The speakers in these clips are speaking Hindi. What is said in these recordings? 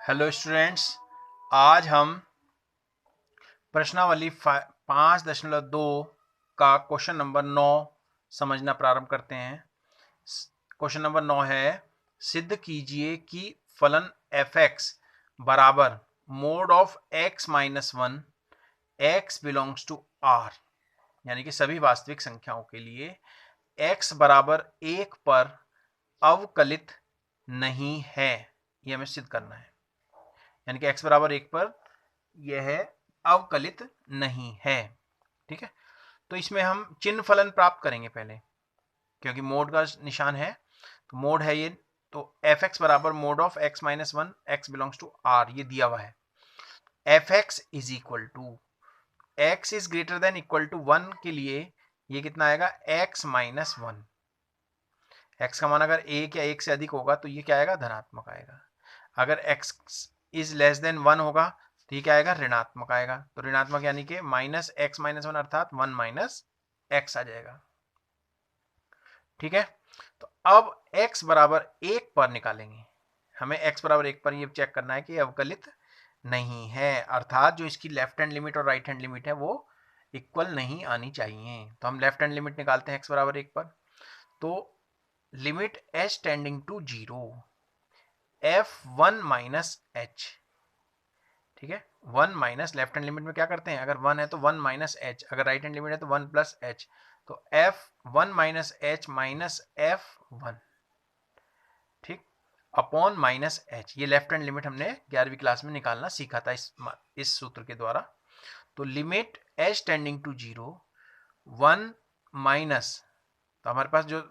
हेलो स्टूडेंट्स, आज हम प्रश्नावली 5.2 का क्वेश्चन नंबर 9 समझना प्रारंभ करते हैं। क्वेश्चन नंबर 9 है, सिद्ध कीजिए कि फलन f(x) बराबर mod of x minus 1 x belongs to r, यानी कि सभी वास्तविक संख्याओं के लिए x बराबर 1 पर अवकलित नहीं है। यह हमें सिद्ध करना है, यानी कि x बराबर 1 पर यह अवकलित नहीं है। ठीक है, तो इसमें हम चिन्ह फलन प्राप्त करेंगे पहले, क्योंकि मोड का निशान है तो मोड है ये। तो f(x) बराबर mod of x minus 1 x belongs to r, ये दिया हुआ है। f(x) is equal to x is greater than equal to 1 के लिए ये कितना आएगा, x माइनस 1। x का मान अगर 1 या 1 से अधिक होगा तो ये क्या आएगा, धनात्मक आएगा। अगर x इज लेस देन 1 होगा तो ये क्या आएगा, ऋणात्मक आएगा। तो ऋणात्मक यानी कि माइनस x माइनस 1 अर्थात 1 माइनस x आ जाएगा। ठीक है, तो अब x बराबर 1 पर निकालेंगे। हमें x बराबर 1 पर ये चेक करना है कि अवकलित नहीं है, अर्थात जो इसकी लेफ्ट हैंड लिमिट और राइट हैंड लिमिट है वो इक्वल नहीं आनी चाहिए। तो हम लेफ्ट हैंड लिमिट निकालते हैं x बराबर 1 पर। तो limit h tending to 0 f1 minus h। ठीक है, 1 माइनस लेफ्ट हैंड लिमिट में क्या करते हैं, अगर 1 है तो 1 माइनस एच, अगर राइट हैंड लिमिट है तो 1 प्लस एच। तो f1 minus H minus f1, ठीक, अपॉन माइनस एच। ये लेफ्ट हैंड लिमिट हमने 11वीं क्लास में निकालना सीखा था इस सूत्र के द्वारा। तो limit h tending to 0 1 minus, तो हमारे पास जो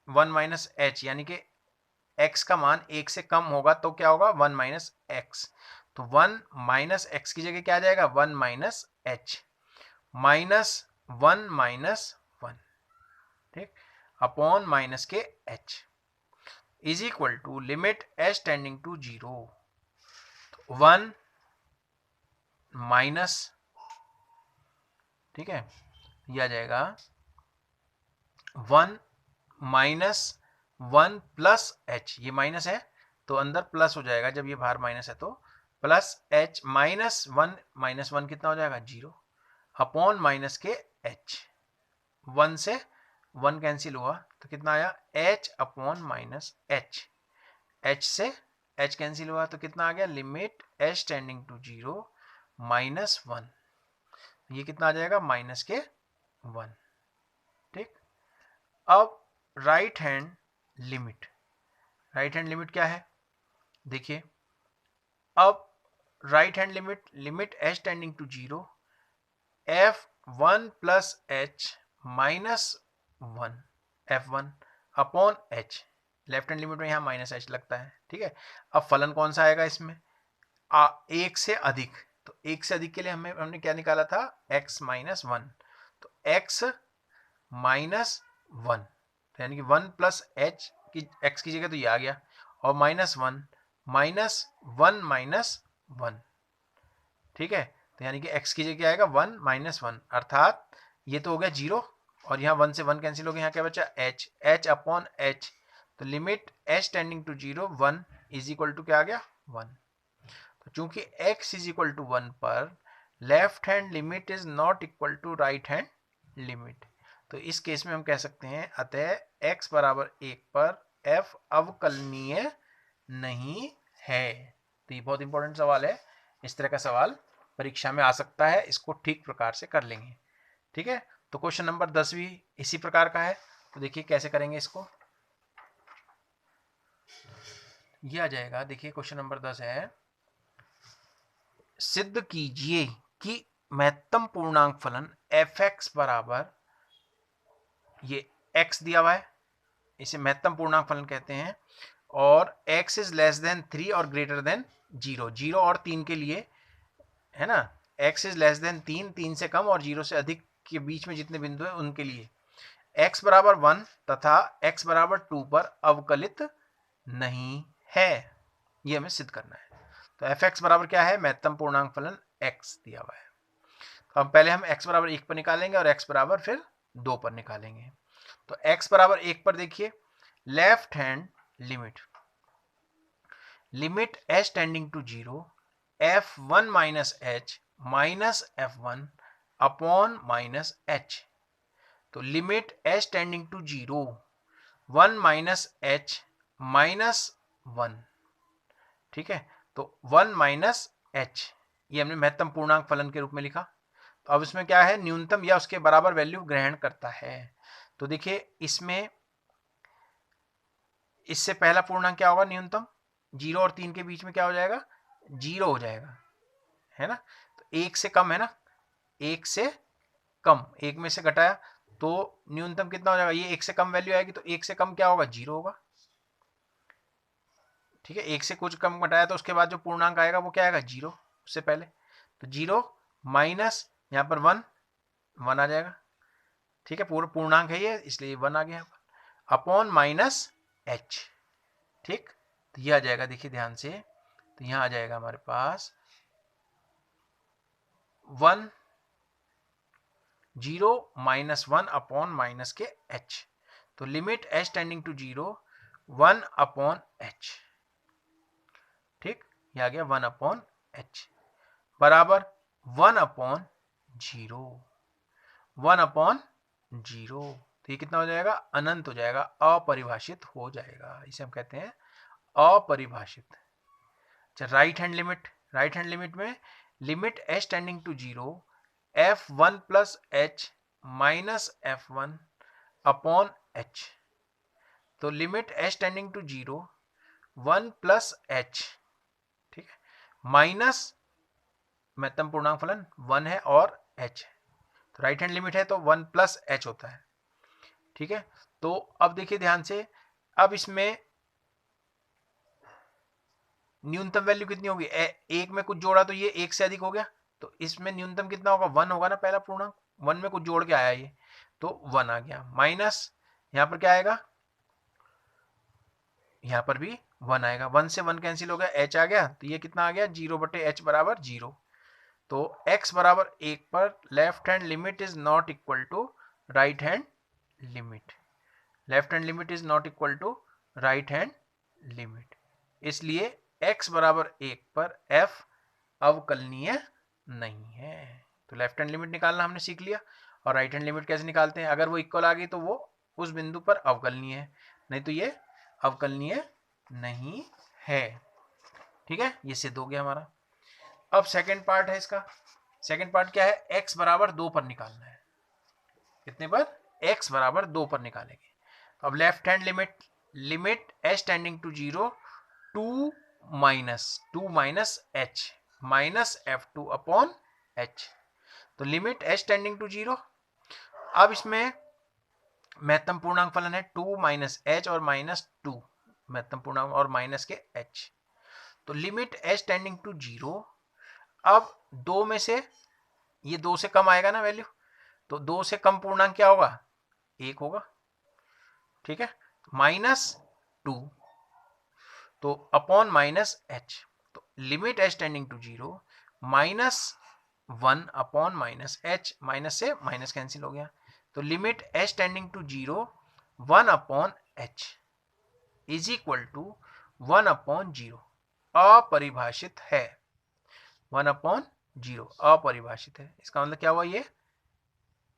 1 माइनस एच यानी कि x का मान 1 से कम होगा तो क्या होगा, 1 माइनस एक्स। तो 1 माइनस एक्स की जगह क्या आ जाएगा, 1 माइनस एच माइनस 1 माइनस 1, ठीक, अपॉन माइनस के h is equal to limit h tending to 0 1 minus, ठीक है, यह आ जाएगा 1 माइनस 1 प्लस एच। ये माइनस है तो अंदर प्लस हो जाएगा, जब ये बाहर माइनस है तो प्लस एच माइनस 1 माइनस 1 कितना हो जाएगा, 0, अपॉन माइनस के एच। 1 से 1 कैंसिल हुआ तो कितना आया, H upon minus H. H से एच कैंसिल हुआ तो कितना आ गया, limit H tending to 0 minus 1, ये कितना आ जाएगा, माइनस के 1। ठीक, अब right hand limit, right hand limit क्या है देखिए। अब right hand limit, limit h tending to 0 f1 plus h minus 1 f1 upon h। Left hand limit में यहाँ माइनस h लगता है। ठीक है, अब फलन कौन सा आएगा इसमें, 1 से अधिक। तो 1 से अधिक के लिए हमने क्या निकाला था, x माइनस 1। तो x माइनस 1, यानी कि 1 प्लस h की x की जगह तो ये आ गया, और माइनस 1 माइनस 1 माइनस 1। ठीक है, तो यानी कि x की जगह क्या आएगा, 1 माइनस 1, अर्थात ये तो हो गया 0, और यहाँ 1 से 1 कैंसिल हो गया, यहाँ क्या बचा, h, h अपॉन h। तो limit h tending to 0 1 is equal to क्या आ गया, 1। तो चूंकि x इज इक्वल टू 1 पर left hand limit is not equal to right hand limit, तो इस केस में हम कह सकते हैं अतः x बराबर 1 पर f अवकलनीय नहीं है। तो ये बहुत इंपॉर्टेंट सवाल है, इस तरह का सवाल परीक्षा में आ सकता है, इसको ठीक प्रकार से कर लेंगे। ठीक है, तो क्वेश्चन नंबर 10 भी इसी प्रकार का है। तो देखिए कैसे करेंगे इसको, ये आ जाएगा। देखिए क्वेश्चन नंबर 10 है, सिद्ध कीजिए कि महत्तम पूर्णांक फलन f(x) बराबर, ये x दिया हुआ है, इसे महत्तम पूर्णांक फलन कहते हैं, और x इज लेस देन 3 और ग्रेटर देन 0, 0 और 3 के लिए है ना, x इज लेस देन 3, 3 से कम और 0 से अधिक के बीच में जितने बिंदु हैं उनके लिए x बराबर 1 तथा x बराबर 2 पर अवकलित नहीं है, ये हमें सिद्ध करना है। तो f(x) बराबर क्या है, महत्तम पूर्णांक फलन x दिया हुआ है। तो अब पहले हम x बराबर 1 पर निकालेंगे और x बराबर फिर 2 पर निकालेंगे। तो x बराबर 1 पर देखिए, left hand limit, limit h tending to 0 f1 minus h minus f1 upon minus h। तो limit h tending to 0 1 minus h minus 1, ठीक है। तो 1 माइनस h ये हमने महत्तम पूर्णांक फलन के रूप में लिखा। तो अब इसमें क्या है, न्यूनतम या उसके बराबर वैल्यू ग्रहण करता है। तो देखिए इसमें इससे पहला पूर्णांक क्या होगा, न्यूनतम 0 और 3 के बीच में क्या हो जाएगा, 0 हो जाएगा, है ना। तो 1 से कम है ना, 1 से कम, 1 में से घटाया तो न्यूनतम कितना हो जाएगा, ये 1 से कम वैल्यू आएगी तो 1 से कम क्या होगा, 0 होगा, ठीक है। 1 से कुछ कम घटाया तो उसके बाद जो पूर्णांक आएगा वो क्या आएगा, 0 उससे पहले। तो 0 माइनस यहाँ पर 1 आ जाएगा, ठीक है। पूर्ण पूर्णांक है ये इसलिए 1 आ गया यहाँ पर, अपॉन माइनस h, ठीक। तो ये आ जाएगा, देखिए ध्यान से, तो यहाँ आ जाएगा हमारे पास 1 0 माइनस 1 अपॉन माइनस के h। तो limit h tending to 0 1 upon h, ठीक। ये आ गया 1 अपॉन h बराबर 1 अपॉन 0, 1 अपॉन 0। तो ये कितना हो जाएगा, अनंत हो जाएगा, अपरिभाषित हो जाएगा, इसे हम कहते हैं अपरिभाषित। अच्छा, right hand limit, right hand limit में limit h tending to 0 f1 plus h minus f1 upon h। तो limit h tending to 0 1 plus h, ठीक है, माइनस महत्तम पूर्णांक फलन 1 है और h है। तो राइट हैंड लिमिट है तो 1 प्लस h होता है, ठीक है। तो अब देखिए ध्यान से, अब इसमें न्यूनतम वैल्यू कितनी होगी, एक में कुछ जोड़ा तो ये 1 से अधिक हो गया, तो इसमें न्यूनतम कितना होगा, 1 होगा ना, पहला पूर्णांक 1 में कुछ जोड़ के आया ये, तो 1 आ गया, माइनस यहाँ पर क्या आएगा, यहाँ पर भी 1 आएगा, 1 से 1 कैंसिल हो गया, h आ गया, तो ये कितना आ गया, 0 बटे h बराबर 0। तो x बराबर 1 पर left hand limit is not equal to right hand limit, left hand limit is not equal to right hand limit, इसलिए x बराबर 1 पर f अवकलनीय नहीं है। तो लेफ्ट हैंड लिमिट निकालना हमने सीख लिया, और राइट हैंड लिमिट कैसे निकालते हैं, अगर वो इक्वल आ गई तो वो उस बिंदु पर अवकलनीय है, नहीं तो ये अवकलनीय नहीं है, ठीक है। ये सिद्ध हो गया हमारा। अब सेकंड पार्ट है इसका, सेकंड पार्ट क्या है, x बराबर 2 पर निकालना है, कितने पर, x बराबर 2 पर निकालेंगे। अब left hand limit, limit h tending to 0 2 minus h minus f2 upon h। तो लिमिट h टेंडिंग टू 0, अब इसमें महत्तम पूर्णांक फलन है 2 माइनस h और माइनस 2, महत्तम पूर्णांक और माइनस के h। तो लिमिट h टेंडिंग टू 0, अब 2 में से ये 2 से कम आएगा ना वैल्यू, तो 2 से कम पूर्णांक क्या होगा, 1 होगा, ठीक है, माइनस 2, तो अपॉन माइनस h। तो limit h tending to 0 minus 1 upon minus h, minus से माइनस कैंसिल हो गया, तो limit h tending to 0 1 upon h is equal to 1 upon 0, अपरिभाषित है, 1 अपॉन 0 अपरिभाषित है। इसका मतलब क्या हुआ, ये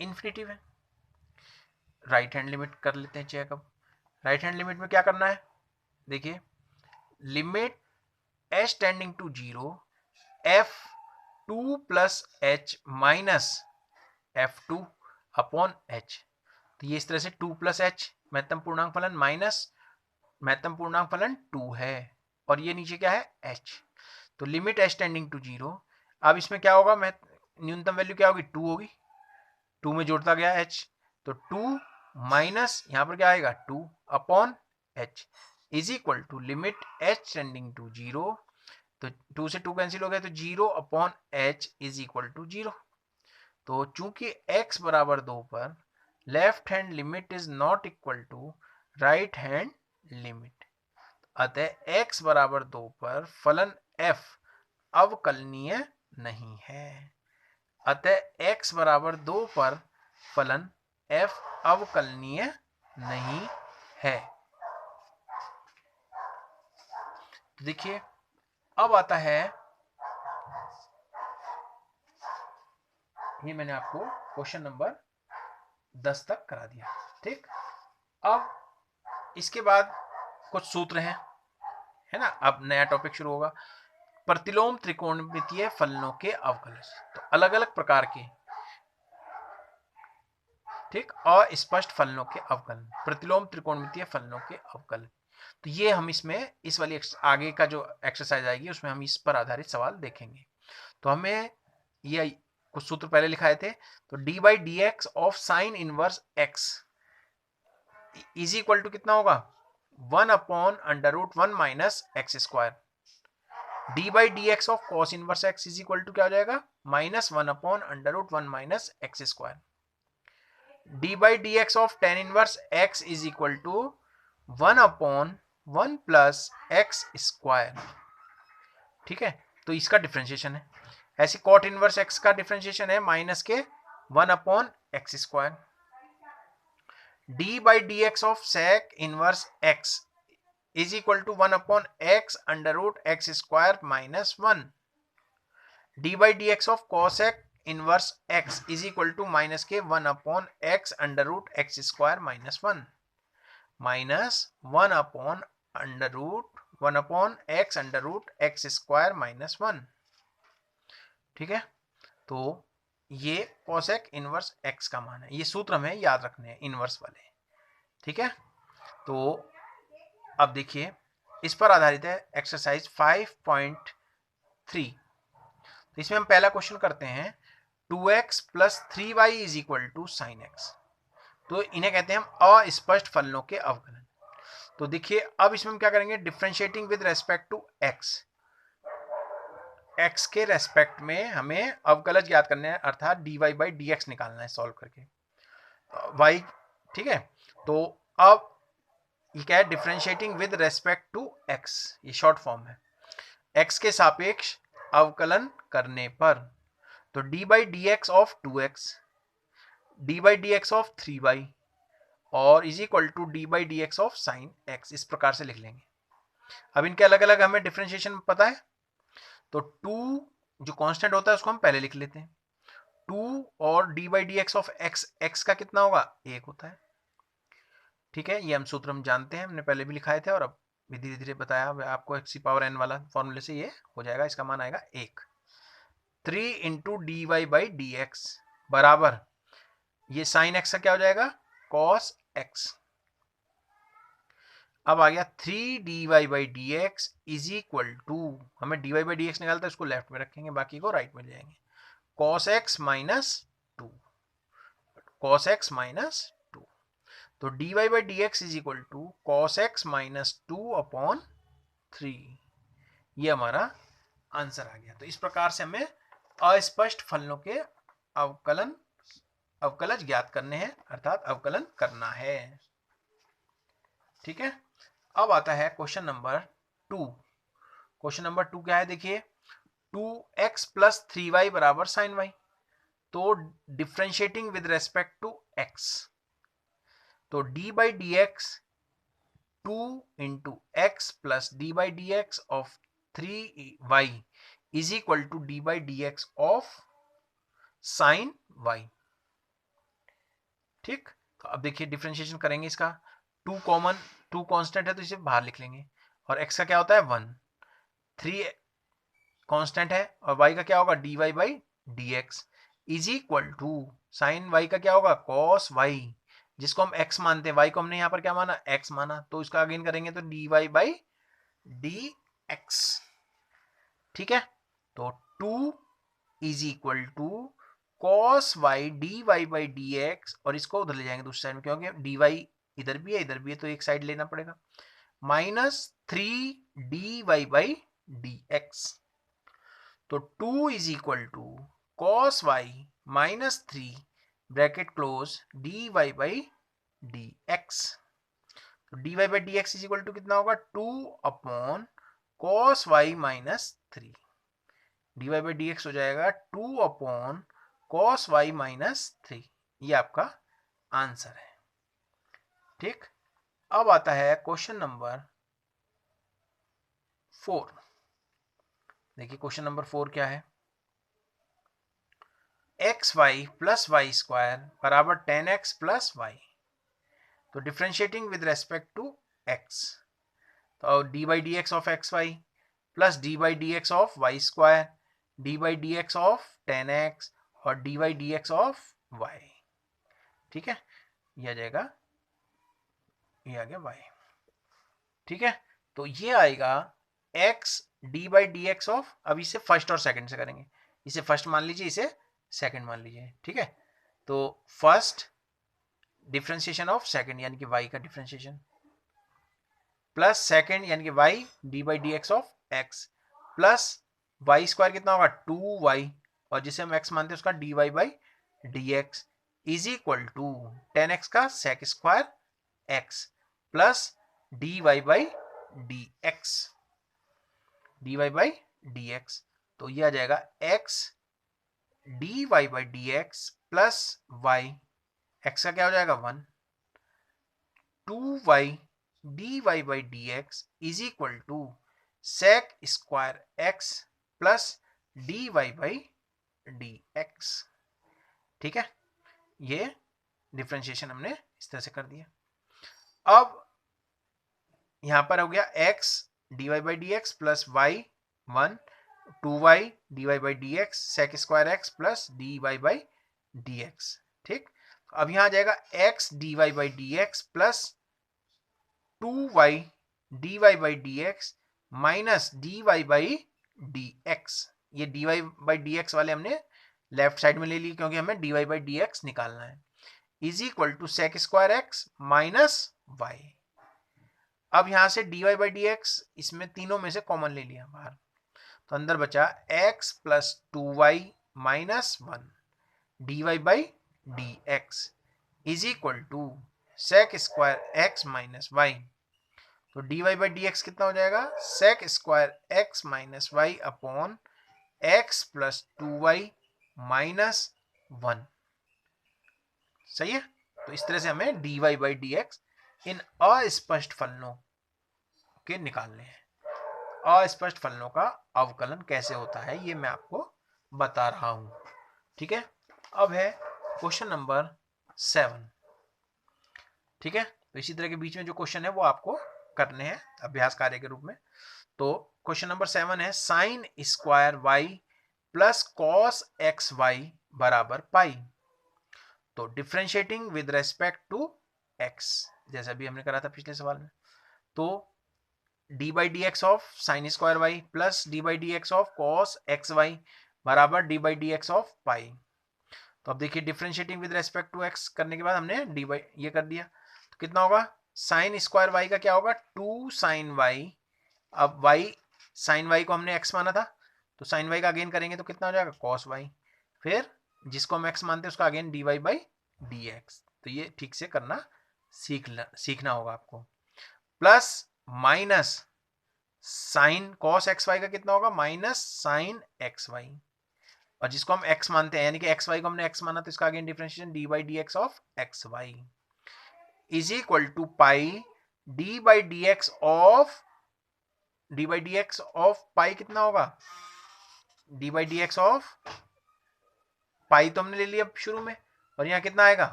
इन्फिनिटिव है। राइट हैंड लिमिट कर लेते हैं चेक। अब राइट हैंड लिमिट में क्या करना है, देखिए limit h tending to 0 f2 plus h minus f2 upon h। तो ये इस तरह से 2 प्लस h महत्तम पूर्णांक फलन माइनस महत्तम पूर्णांक फलन 2 है, और ये नीचे क्या है, h। तो लिमिट h टेंडिंग टू 0, अब इसमें क्या होगा, न्यूनतम वैल्यू क्या होगी, 2 होगी, 2 में जोड़ता गया h, तो 2 माइनस यहाँ पर क्या आएगा 2 upon h is equal to limit h tending to 0, तो 2 से 2 कैंसिल हो गया, तो 0 upon h is equal to 0। तो चूंकि x बराबर 2 पर left hand limit is not equal to right hand limit, अतः x बराबर 2 पर फलन f अवकलनीय नहीं है, अतः x बराबर 2 पर फलन f अवकलनीय नहीं है। देखिए अब आता है, ये मैंने आपको क्वेश्चन नंबर 10 तक करा दिया। ठीक, अब इसके बाद कुछ सूत्र हैं, है ना। अब नया टॉपिक शुरू होगा, प्रतिलोम त्रिकोणमितीय फलनों के अवकलज। तो अलग अलग प्रकार के, ठीक, अस्पष्ट फलनों के अवकलन, प्रतिलोम त्रिकोणमितीय फलनों के अवकलन। तो ये हम इसमें इस वाली आगे का जो एक्सरसाइज आएगी उसमें हम इस पर आधारित सवाल देखेंगे। तो हमें ये कुछ सूत्र पहले लिखाए थे। तो D by D x of sine inverse X is equal to कितना होगा, 1/√1 minus X square. D by D x of cos inverse X is equal to क्या हो जाएगा, -1/√1 minus X square. D by D x of tan inverse X is equal to 1/1 plus x square. ठीक है, तो इसका डिफ्रेंशिएशन है। ऐसे कॉट इनवर्स एक्स का डिफ्रेंशिएशन है माइनस के 1/x square. D by D x of sec inverse X is equal to 1/x square minus 1। D by D x of cosec inverse X is equal to minus के 1/x square minus 1 minus 1/x square minus 1। ठीक है, तो ये कॉसेक इनवर्स एक्स का मान है। ये सूत्र हमें याद रखने हैं इनवर्स वाले। ठीक है, तो अब देखिए इस पर आधारित है एक्सरसाइज 5.3। तो इसमें हम पहला क्वेश्चन करते हैं, 2x plus 3y is equal to sine X. तो इन्हें कहते हैं हम अस्पष्ट फलनों के अवकलन। तो देखिए अब इसमें हम क्या करेंगे, differentiating with respect to X. एक्स के रेस्पेक्ट में हमें अवकलज ज्ञात करने हैं, अर्थात dy बाई डी एक्स निकालना है सॉल्व करके y। ठीक है, तो अब ये क्या है, differentiating with respect to x, ये शॉर्ट फॉर्म है। x के सापेक्ष अवकलन करने पर, तो D by D x of 2x, D by D x of 3y और is equal to D by D x of sine X, इस प्रकार से लिख लेंगे। अब इनके अलग अलग हमें डिफरेंशिएशन पता है। तो 2 जो कांस्टेंट होता है उसको हम पहले लिख लेते हैं, 2 और d by D x of x, x का कितना होगा, 1 होता है। ठीक है, ये हम सूत्र हम जानते हैं, हमने पहले भी लिखाए थे और अब भी धीरे धीरे बताया आपको। x⁴n वाला फॉर्मूले से ये हो जाएगा, इसका मान आएगा 1। 3 into D Y by D X बराबर, ये साइन एक्स का क्या हो जाएगा, कॉस एक्स। अब आ गया 3 D Y by D x is equal to, हमें D Y by D X निकालता है, इसको लेफ्ट में रखेंगे, बाकी को राइट में ले जाएंगे, cos X minus 2, cos X minus 2। तो D Y by D x is equal to cos X minus 2/3, ये हमारा आंसर आ गया। तो इस प्रकार से हमें अस्पष्ट फलनों के अवकलज ज्ञात करने हैं, अर्थात अवकलन करना है। ठीक है, अब आता है क्वेश्चन नंबर 2। क्वेश्चन नंबर 2 क्या है, देखिए 2x प्लस 3y बराबर साइन y। तो differentiating with respect to x, तो d by D x 2 into x plus D by D x of 3y is equal to D by D x of sine y। ठीक, तो अब देखिए डिफरेंशिएशन करेंगे इसका, 2 कॉमन, 2 कांस्टेंट है तो इसे बाहर लिख लेंगे, और x का क्या होता है 1, 3 कांस्टेंट है, और y का क्या होगा dy by D x is equal to sine y का क्या होगा cos y, जिसको हम x मानते हैं, y को हमने यहाँ पर क्या माना x माना, तो इसका अगेन करेंगे तो dy बाई डी एक्स। ठीक है, तो 2 is equal to cos y dy by D x, और इसको उधर ले जाएंगे दूसरी साइड में, क्योंकि dy इधर भी है इधर भी है, तो एक साइड लेना पड़ेगा, minus 3 dy by D x. तो 2 is equal to cos y minus 3 bracket close dy by D x. तो dy by D x is equal to कितना होगा, 2/cos y minus 3, dy by D x हो जाएगा 2/cos y माइनस 3, ये आपका आंसर है। ठीक, अब आता है क्वेश्चन नंबर 4। देखिए क्वेश्चन नंबर 4 क्या है, x y plus y square बराबर 10x प्लस वाई। तो differentiating with respect to x, तो D by D x of x y plus D by D x of y square D by D x of 10x और d by D x of y. ठीक है, ये आ जाएगा, ये आ गया y। ठीक है, तो ये आएगा x D by D x of, अब इसे फर्स्ट और सेकंड से करेंगे, इसे फर्स्ट मान लीजिए, इसे सेकंड मान लीजिए। ठीक है, तो फर्स्ट डिफ्रेंशिएशन ऑफ सेकंड यानी कि y का डिफ्रेंशिएशन प्लस सेकंड यानी कि y d by D x of x plus y square कितना होगा 2y और जिसे हम x मानते हैं उसका d Y by D x is equal to 10x का sec square x plus D Y by D x, d Y by D x. तो ये आ जाएगा x D Y by D x plus y, x का क्या हो जाएगा 1, 2y D Y by D x is equal to sec square x plus D Y by D x. ठीक है, ये डिफ्रेंशिएशन हमने इस तरह से कर दिया। अब यहां पर हो गया x D Y by D x plus Y 1, 2y D Y by D X sec square x plus D Y by D x. ठीक, अब यहां आ जाएगा x D Y by D x plus 2y D Y by D x minus D Y by D X. ये D Y by D X वाले हमने लेफ्ट साइड में ले लिए क्योंकि हमें D Y by D x निकालना है, is equal to sec square x minus y. अब यहां से d Y by D x इसमें तीनों में से कॉमन ले लिया बाहर, तो अंदर बचा x plus 2y minus 1 D Y by D x is equal to sec square x minus Y. तो D Y by D X कितना हो जाएगा, sec square x minus Y upon X plus 2y minus 1। सही है, तो इस तरह से हमें D Y by D X इन अस्पष्ट फलनों के निकालने हैं। अस्पष्ट फलनों का अवकलन कैसे होता है ये मैं आपको बता रहा हूं। ठीक है, अब है क्वेश्चन नंबर 7। ठीक है, तो इसी तरह के बीच में जो क्वेश्चन है वो आपको करने हैं अभ्यास कार्य के रूप में। तो क्वेश्चन नंबर 7 है sine square Y plus cos x Y बराबर पाई। तो differentiating with respect to X, जैसा भी हमने करा था पिछले सवाल में, तो D by D x of sine square Y plus D by D x of cos x Y बराबर D by D x of pi. तो अब देखिए differentiating with respect to X करने के बाद हमने डी बाई ये कर दिया, तो कितना होगा साइन स्क्वायर वाई का क्या होगा 2 साइन वाई। अब वाई साइन वाई को हमने एक्स माना था, तो साइन वाई का अगेन करेंगे तो कितना हो जाएगा कॉस वाई, फिर जिसको हम एक्स मानते हैं उसका again d Y by D x. तो ये ठीक से करना सीखना होगा आपको, plus minus sine cos x y का कितना होगा माइनस साइन एक्स वाई, और जिसको हम x मानते हैं यानी कि एक्स वाई को हमने x माना तो इसका again differentiation D by D x of x Y is equal to pi D by D x of pi कितना होगा D by D x of pi तो हमने ले लिया शुरू में, और यहाँ कितना आएगा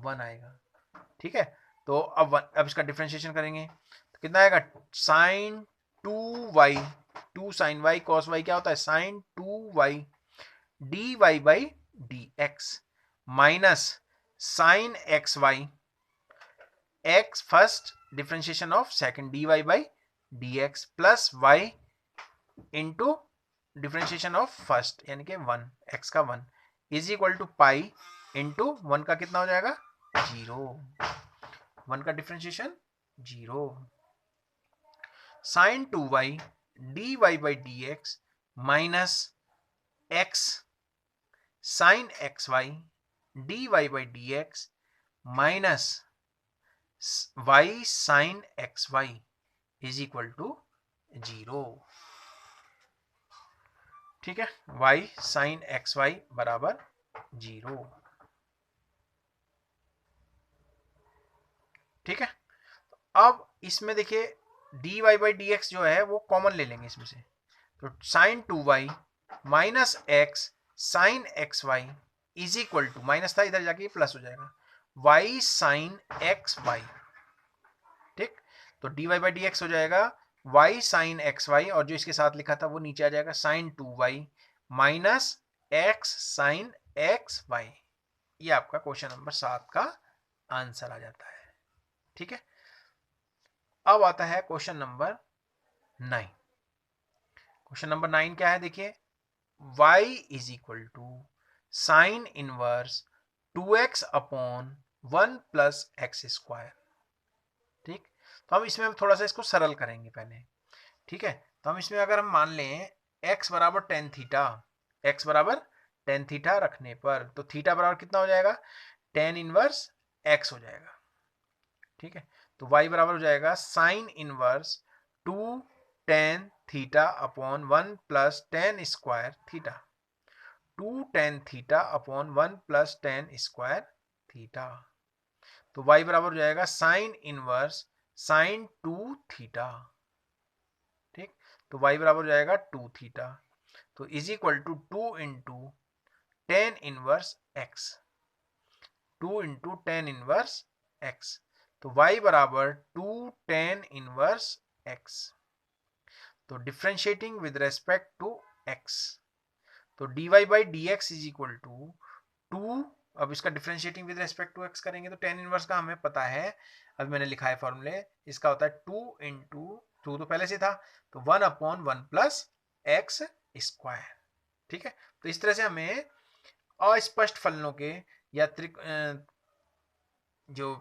1 आएगा। ठीक है, तो अब इसका डिफरेंशिएशन करेंगे तो कितना आएगा sine 2y 2 sine y cos y क्या होता है sine 2y D Y by D x minus sine x y x first differentiation of second d Y by D x plus y into differentiation of first यानी कि 1 एक्स का 1 is equal to pi into 1 का कितना हो जाएगा 0, 1 का differentiation 0 sine 2y D Y by D x minus x sine x y d Y by D x minus y sine x Y is equal to 0। ठीक है, वाई साइन एक्स वाई बराबर 0। ठीक है, अब इसमें देखिए d Y by D x जो है वो कॉमन ले लेंगे इसमें से, तो sine 2y minus x sine x Y is equal to, minus था इधर जाके प्लस हो जाएगा, y साइन एक्स वाई। ठीक, तो D Y by D x हो जाएगा y साइन एक्स वाई, और जो इसके साथ लिखा था वो नीचे आ जाएगा sine 2y minus x sine x y. ये आपका क्वेश्चन नंबर 7 का आंसर आ जाता है। ठीक है, अब आता है क्वेश्चन नंबर 9। क्वेश्चन नंबर 9 क्या है, देखिए, y is equal to sine inverse 2x upon 1 plus x square. ठीक, तो हम इसमें थोड़ा सा इसको सरल करेंगे पहले। ठीक है, तो हम इसमें अगर हम मान लें x बराबर टेन थीटा, x बराबर टेन थीटा रखने पर तो थीटा बराबर कितना हो जाएगा, टेन इनवर्स x हो जाएगा। ठीक है, तो y बराबर हो जाएगा sine inverse 2 tan theta upon 1 plus ten square theta, 2 tan theta upon 1 plus ten square theta. तो y बराबर हो जाएगा साइन इनवर्स साइन 2 थीटा। ठीक, तो y बराबर हो जाएगा 2 थीटा, तो is equal to 2 into tan inverse x, 2 into tan inverse x, तो y बराबर 2 टेन इनवर्स x। तो differentiating with respect to x, तो dy by D x is equal to 2, अब इसका differentiating with respect to x करेंगे तो टेन इनवर्स का हमें पता है, अब मैंने लिखा है फॉर्मूले, इसका होता है 2 इंटू 2 तो पहले से था, तो 1 अपॉन 1 प्लस एक्स स्क्वायर। ठीक है, तो इस तरह से हमें अस्पष्ट फलनों के या जो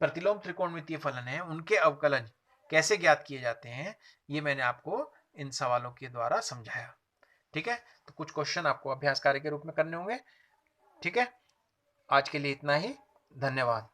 प्रतिलोम त्रिकोणमितीय फलन है उनके अवकलन कैसे ज्ञात किए जाते हैं, ये मैंने आपको इन सवालों के द्वारा समझाया। ठीक है, तो कुछ क्वेश्चन आपको अभ्यास कार्य के रूप में करने होंगे। ठीक है, आज के लिए इतना ही, धन्यवाद।